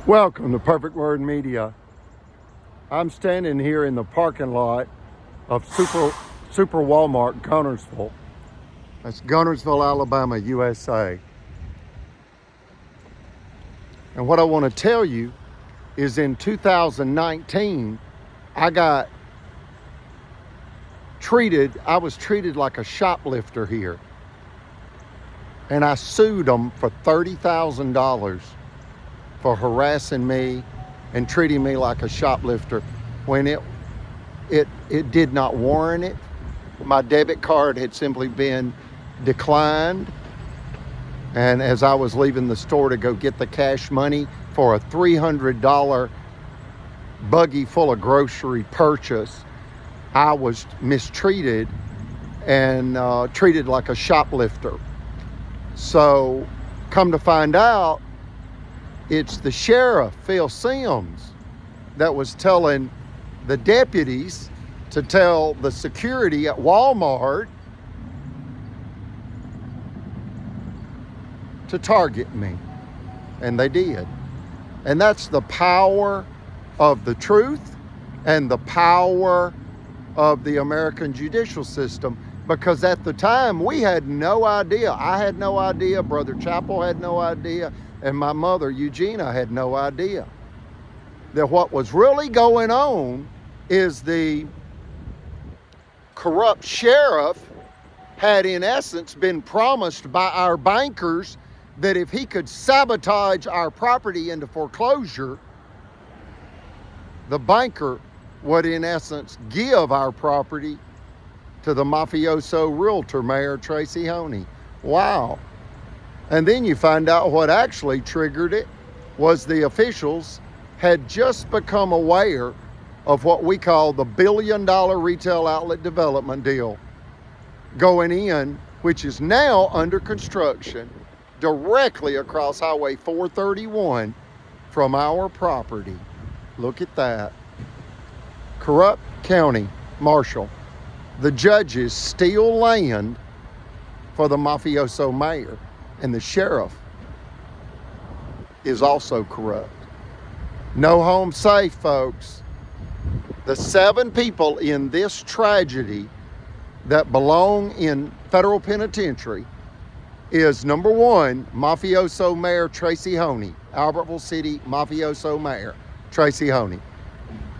Welcome to Perfect Word Media. I'm standing here in the parking lot of Super Walmart, Gunnersville. That's Gunnersville, Alabama, USA. And what I want to tell you is in 2019, I was treated like a shoplifter here. And I sued them for $30,000 for harassing me and treating me like a shoplifter when it did not warrant it. My debit card had simply been declined. And as I was leaving the store to go get the cash money for a $300 buggy full of grocery purchase, I was mistreated and treated like a shoplifter. So come to find out, it's the sheriff, Phil Sims, that was telling the deputies to tell the security at Walmart to target me. And they did. And that's the power of the truth and the power of the American judicial system. Because at the time, we had no idea. I had no idea. Brother Chappell had no idea. And my mother, Eugenia, had no idea that what was really going on is the corrupt sheriff had, in essence, been promised by our bankers that if he could sabotage our property into foreclosure, the banker would, in essence, give our property to the mafioso realtor, Mayor Tracy Honey. Wow. And then you find out what actually triggered it was the officials had just become aware of what we call the $1 billion retail outlet development deal going in, which is now under construction directly across Highway 431 from our property. Look at that. Corrupt county, Marshall. The judges steal land for the mafioso mayor. And the sheriff is also corrupt. No home safe, folks. The 7 people in this tragedy that belong in federal penitentiary is, number 1, mafioso mayor Tracy Honey, Albertville City mafioso mayor Tracy Honey,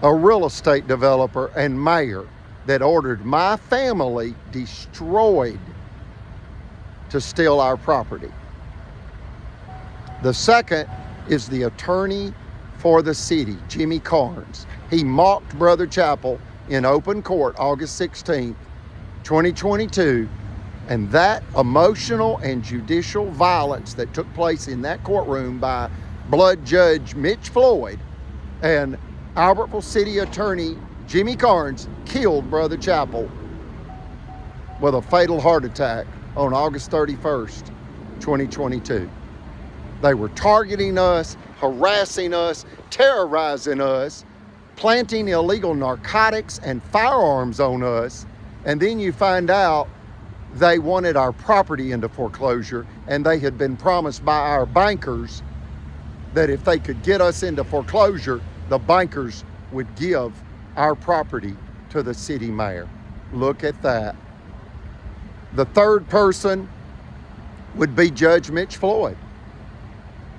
a real estate developer and mayor that ordered my family destroyed to steal our property. The second is the attorney for the city, Jimmy Carnes. He mocked Brother Chappell in open court August 16th, 2022, and that emotional and judicial violence that took place in that courtroom by Blood Judge Mitch Floyd and Albertville City Attorney Jimmy Carnes killed Brother Chappell with a fatal heart attack on August 31st, 2022. They were targeting us, harassing us, terrorizing us, planting illegal narcotics and firearms on us, and then you find out they wanted our property into foreclosure, and they had been promised by our bankers that if they could get us into foreclosure, the bankers would give our property to the city mayor. Look at that. The third person would be Judge Mitch Floyd.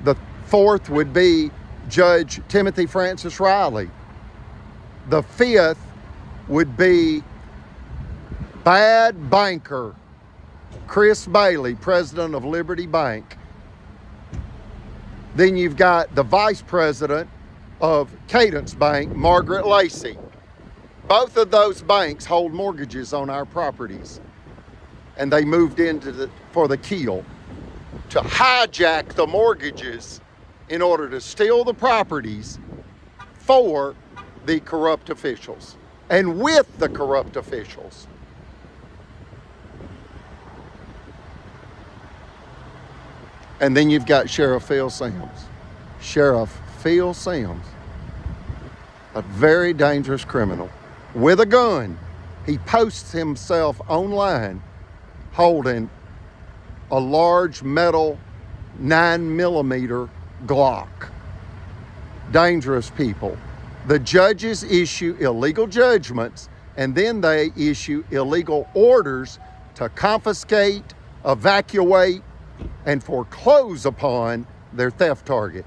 The fourth would be Judge Timothy Francis Riley. The fifth would be bad banker Chris Bailey, president of Liberty Bank. Then you've got the vice president of Cadence Bank, Margaret Lacey. Both of those banks hold mortgages on our properties. And they moved into for the kill to hijack the mortgages in order to steal the properties for the corrupt officials and with the corrupt officials. And then you've got Sheriff Phil Sims. Sheriff Phil Sims, a very dangerous criminal with a gun. He posts himself online holding a large metal 9mm Glock. dangerous people. The judges issue illegal judgments, and then they issue illegal orders to confiscate, evacuate, and foreclose upon their theft target.